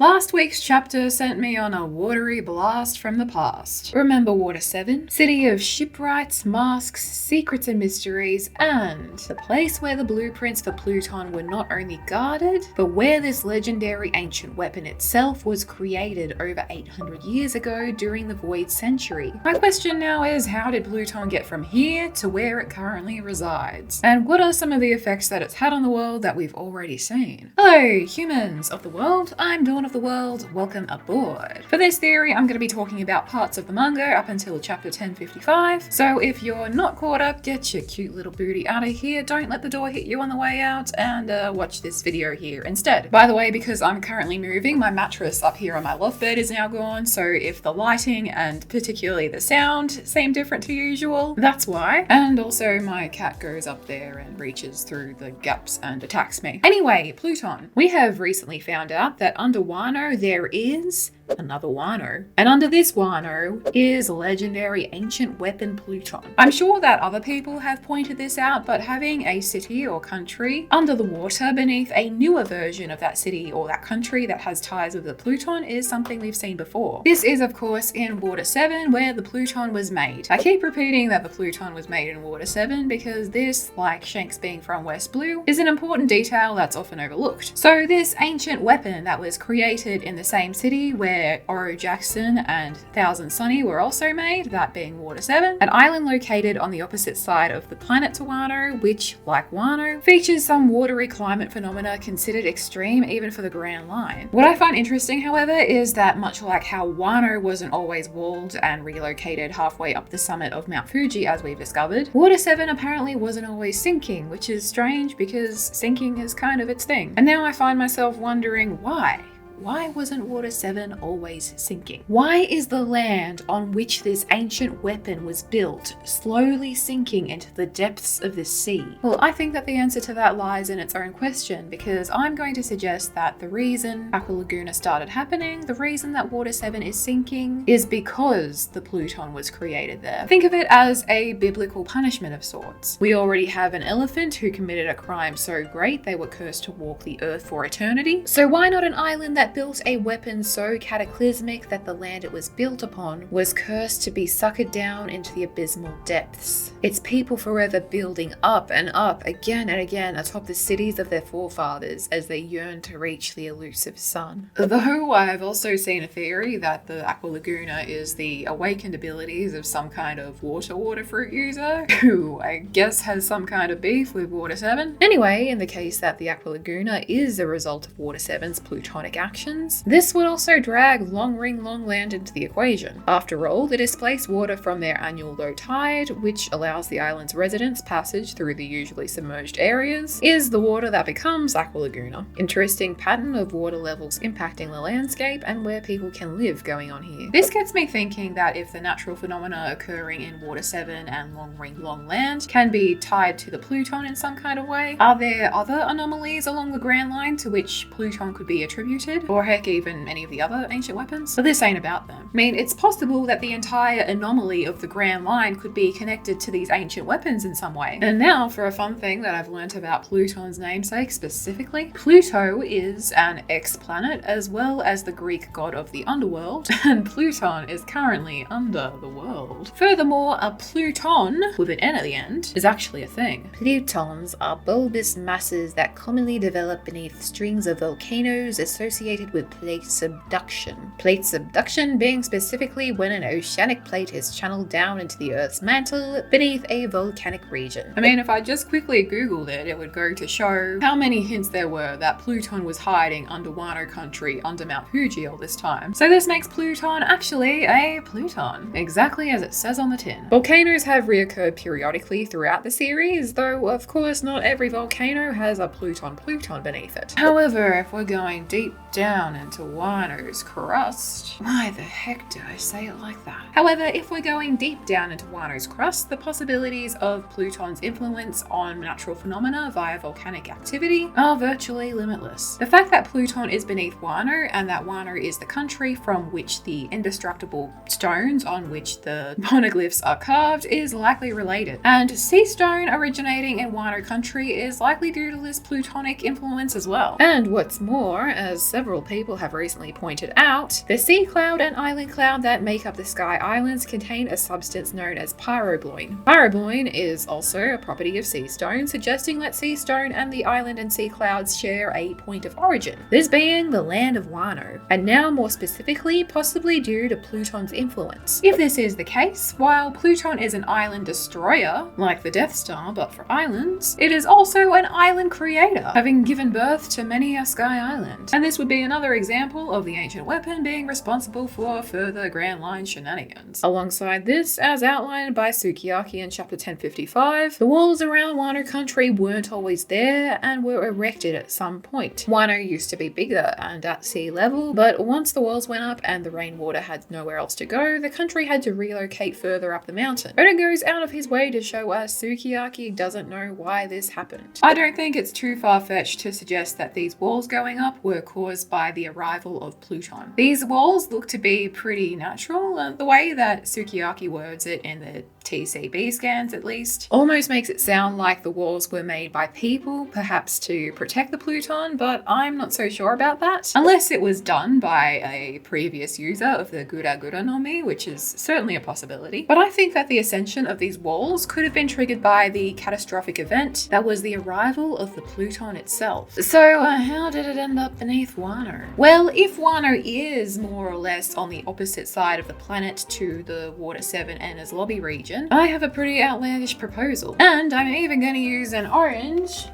Last week's chapter sent me on a watery blast from the past. Remember Water 7? City of shipwrights, masks, secrets and mysteries, and the place where the blueprints for Pluton were not only guarded, but where this legendary ancient weapon itself was created over 800 years ago during the Void Century. My question now is, how did Pluton get from here to where it currently resides? And what are some of the effects that it's had on the world that we've already seen? Hello, humans of the world, I'm Dawn of the World, welcome aboard. For this theory, I'm going to be talking about parts of the manga up until chapter 1055, so if you're not caught up, get your cute little booty out of here, don't let the door hit you on the way out, and watch this video here instead. By the way, because I'm currently moving, my mattress up here on my loft bed is now gone, so if the lighting and particularly the sound seem different to usual, that's why. And also my cat goes up there and reaches through the gaps and attacks me. Anyway, Pluton. We have recently found out that under Wano there is another Wano. And under this Wano is legendary ancient weapon Pluton. I'm sure that other people have pointed this out, but having a city or country under the water beneath a newer version of that city or that country that has ties with the Pluton is something we've seen before. This is of course in Water 7 where the Pluton was made. I keep repeating that the Pluton was made in Water 7 because this, like Shanks being from West Blue, is an important detail that's often overlooked. So this ancient weapon that was created in the same city where Oro Jackson and Thousand Sunny were also made, that being Water 7, an island located on the opposite side of the planet to Wano, which, like Wano, features some watery climate phenomena considered extreme even for the Grand Line. What I find interesting, however, is that much like how Wano wasn't always walled and relocated halfway up the summit of Mount Fuji as we've discovered, Water 7 apparently wasn't always sinking, which is strange because sinking is kind of its thing. And now I find myself wondering why. Why wasn't Water 7 always sinking? Why is the land on which this ancient weapon was built slowly sinking into the depths of the sea? Well, I think that the answer to that lies in its own question, because I'm going to suggest that the reason Aqua Laguna started happening, the reason that Water 7 is sinking, is because the Pluton was created there. Think of it as a biblical punishment of sorts. We already have an elephant who committed a crime so great they were cursed to walk the earth for eternity. So why not an island that built a weapon so cataclysmic that the land it was built upon was cursed to be suckered down into the abysmal depths? Its people forever building up and up again and again atop the cities of their forefathers as they yearn to reach the elusive sun. Though I've also seen a theory that the Aqua Laguna is the awakened abilities of some kind of water fruit user who I guess has some kind of beef with Water 7. Anyway, in the case that the Aqua Laguna is a result of Water 7's plutonic action, this would also drag Long Ring Long Land into the equation. After all, they displace water from their annual low tide, which allows the island's residents passage through the usually submerged areas, is the water that becomes Aqua Laguna. Interesting pattern of water levels impacting the landscape and where people can live going on here. This gets me thinking that if the natural phenomena occurring in Water 7 and Long Ring Long Land can be tied to the Pluton in some kind of way, are there other anomalies along the Grand Line to which Pluton could be attributed? Or heck, even any of the other ancient weapons? But this ain't about them. I mean, it's possible that the entire anomaly of the Grand Line could be connected to these ancient weapons in some way. And now for a fun thing that I've learnt about Pluton's namesake specifically. Pluto is an ex-planet as well as the Greek god of the underworld, and Pluton is currently under the world. Furthermore, a Pluton, with an N at the end, is actually a thing. Plutons are bulbous masses that commonly develop beneath strings of volcanoes associated with plate subduction. Plate subduction being specifically when an oceanic plate is channeled down into the Earth's mantle beneath a volcanic region. I mean, if I just quickly googled it, it would go to show how many hints there were that Pluton was hiding under Wano country under Mount Fuji all this time. So this makes Pluton actually a Pluton, exactly as it says on the tin. Volcanoes have reoccurred periodically throughout the series, though of course not every volcano has a Pluton beneath it. However, if we're going deep down into Wano's crust. Why the heck did I say it like that? However, if we're going deep down into Wano's crust, the possibilities of Pluton's influence on natural phenomena via volcanic activity are virtually limitless. The fact that Pluton is beneath Wano and that Wano is the country from which the indestructible stones on which the Poneglyphs are carved is likely related. And sea stone originating in Wano country is likely due to this plutonic influence as well. And what's more, as several several people have recently pointed out, the sea cloud and island cloud that make up the Sky Islands contain a substance known as pyrobloin. Pyrobloin is also a property of sea stone, suggesting that sea stone and the island and sea clouds share a point of origin, this being the land of Wano, and now more specifically possibly due to Pluton's influence. If this is the case, while Pluton is an island destroyer, like the Death Star but for islands, it is also an island creator, having given birth to many a sky island. And this would be another example of the ancient weapon being responsible for further Grand Line shenanigans. Alongside this, as outlined by Sukiyaki in chapter 1055, the walls around Wano country weren't always there and were erected at some point. Wano used to be bigger and at sea level, but once the walls went up and the rainwater had nowhere else to go, the country had to relocate further up the mountain. Oda goes out of his way to show us Sukiyaki doesn't know why this happened. I don't think it's too far-fetched to suggest that these walls going up were caused by the arrival of Pluton. These walls look to be pretty natural, and the way that Sukiyaki words it in the TCB scans at least almost makes it sound like the walls were made by people, perhaps to protect the Pluton, but I'm not so sure about that. Unless it was done by a previous user of the Gura Gura no Mi, which is certainly a possibility. But I think that the ascension of these walls could have been triggered by the catastrophic event that was the arrival of the Pluton itself. So how did it end up beneath Wano? Well, if Wano is more or less on the opposite side of the planet to the Water 7 Enies Lobby region, I have a pretty outlandish proposal. And I'm even going to use an orange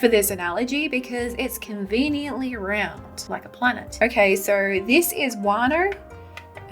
for this analogy because it's conveniently round, like a planet. Okay, so this is Wano,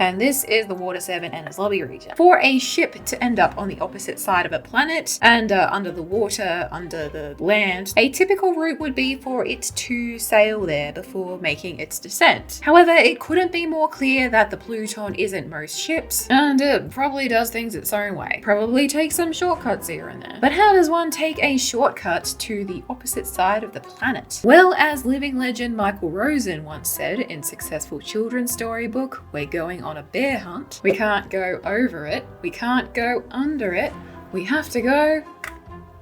and this is the Water 7 Enies Lobby region. For a ship to end up on the opposite side of a planet and under the water, under the land, a typical route would be for it to sail there before making its descent. However, it couldn't be more clear that the Pluton isn't most ships, and it probably does things its own way. Probably takes some shortcuts here and there. But how does one take a shortcut to the opposite side of the planet? Well, as living legend Michael Rosen once said in successful children's storybook, we're going on a bear hunt. We can't go over it, we can't go under it, we have to go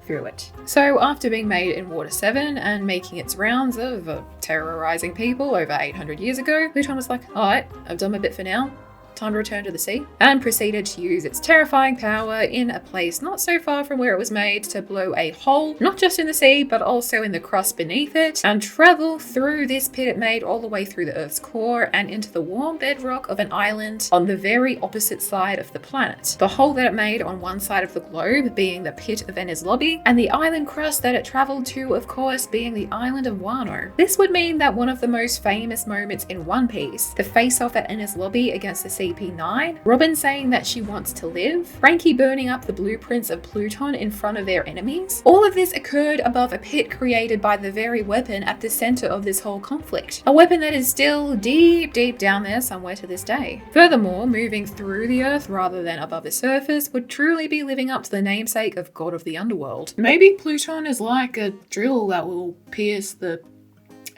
through it. So after being made in Water 7 and making its rounds of terrorizing people over 800 years ago, Pluton was like, alright, I've done my bit for now. Time to return to the sea, and proceeded to use its terrifying power in a place not so far from where it was made to blow a hole, not just in the sea, but also in the crust beneath it, and travel through this pit it made all the way through the Earth's core and into the warm bedrock of an island on the very opposite side of the planet. The hole that it made on one side of the globe being the pit of Enies Lobby, and the island crust that it traveled to, of course, being the island of Wano. This would mean that one of the most famous moments in One Piece, the face-off at Enies Lobby against the CP9, Robin saying that she wants to live, Frankie burning up the blueprints of Pluton in front of their enemies. All of this occurred above a pit created by the very weapon at the center of this whole conflict. A weapon that is still deep, deep down there somewhere to this day. Furthermore, moving through the earth rather than above the surface would truly be living up to the namesake of God of the Underworld. Maybe Pluton is like a drill that will pierce the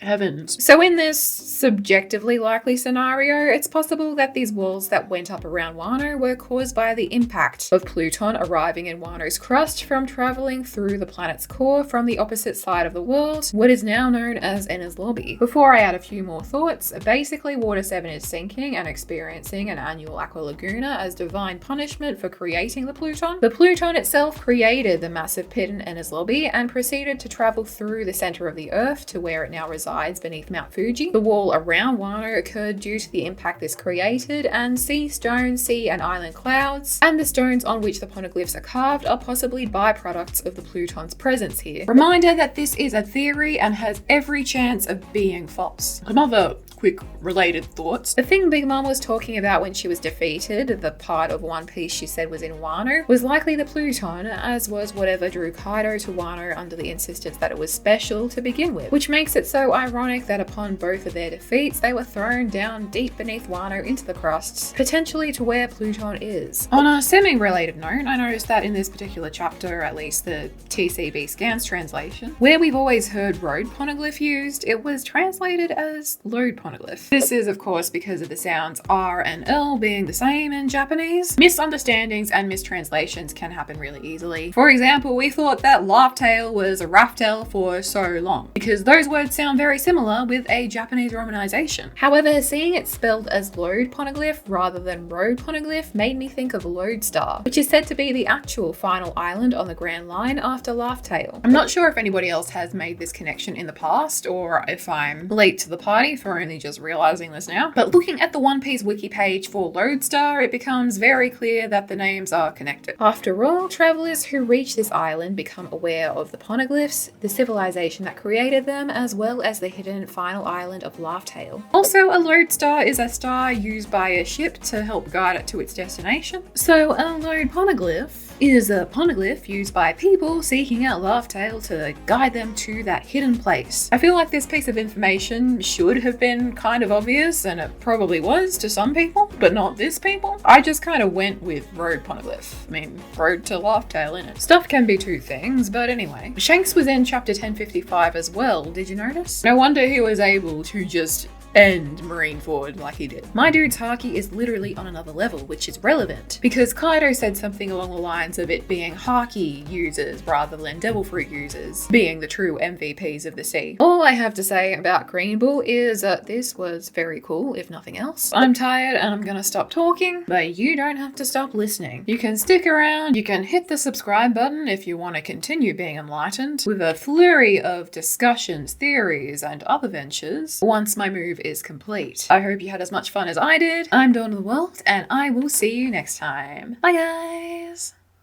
heavens. So in this subjectively likely scenario, it's possible that these walls that went up around Wano were caused by the impact of Pluton arriving in Wano's crust from traveling through the planet's core from the opposite side of the world, what is now known as Enies Lobby. Before I add a few more thoughts, basically Water 7 is sinking and experiencing an annual Aqua Laguna as divine punishment for creating the Pluton. The Pluton itself created the massive pit in Enies Lobby and proceeded to travel through the center of the Earth to where it now resides beneath Mount Fuji. The wall around Wano occurred due to the impact this created, and sea stones, sea and island clouds, and the stones on which the poneglyphs are carved are possibly byproducts of the Pluton's presence here. Reminder that this is a theory and has every chance of being false. Another quick related thoughts. The thing Big Mom was talking about when she was defeated, the part of One Piece she said was in Wano, was likely the Pluton, as was whatever drew Kaido to Wano under the insistence that it was special to begin with, which makes it so ironic that upon both of their defeats, they were thrown down deep beneath Wano into the crusts, potentially to where Pluton is. On a semi-related note, I noticed that in this particular chapter, at least the TCB scans translation, where we've always heard road poneglyph used, it was translated as load poneglyph. poneglyph. This is, of course, because of the sounds R and L being the same in Japanese. Misunderstandings and mistranslations can happen really easily. For example, we thought that laugh tail was a raft-tail for so long, because those words sound very similar with a Japanese romanization. However, seeing it spelled as lode poneglyph rather than road poneglyph made me think of Lodestar, which is said to be the actual final island on the Grand Line after Laugh Tale. I'm not sure if anybody else has made this connection in the past, or if I'm late to the party for only just realizing this now, but looking at the One Piece wiki page for Lodestar, it becomes very clear that the names are connected. After all, travelers who reach this island become aware of the poneglyphs, the civilization that created them, as well as the hidden final island of Laugh Tale. Also, a lodestar is a star used by a ship to help guide it to its destination. So a lode poneglyph is a poneglyph used by people seeking out Laugh Tale to guide them to that hidden place. I feel like this piece of information should have been kind of obvious, and it probably was to some people, but not this people. I just kind of went with road poneglyph. I mean, road to Laugh Tale, innit? Stuff can be two things, but anyway. Shanks was in chapter 1055 as well, did you notice? No wonder he was able to just end Marineford like he did. My dude's haki is literally on another level, which is relevant because Kaido said something along the lines of it being haki users rather than devil fruit users being the true MVPs of the sea. All I have to say about Green Bull is that this was very cool, if nothing else. I'm tired and I'm gonna stop talking, but you don't have to stop listening. You can stick around, you can hit the subscribe button if you want to continue being enlightened with a flurry of discussions, theories, and other ventures once my move is complete. I hope you had as much fun as I did. I'm Dawn of the World, and I will see you next time. Bye guys!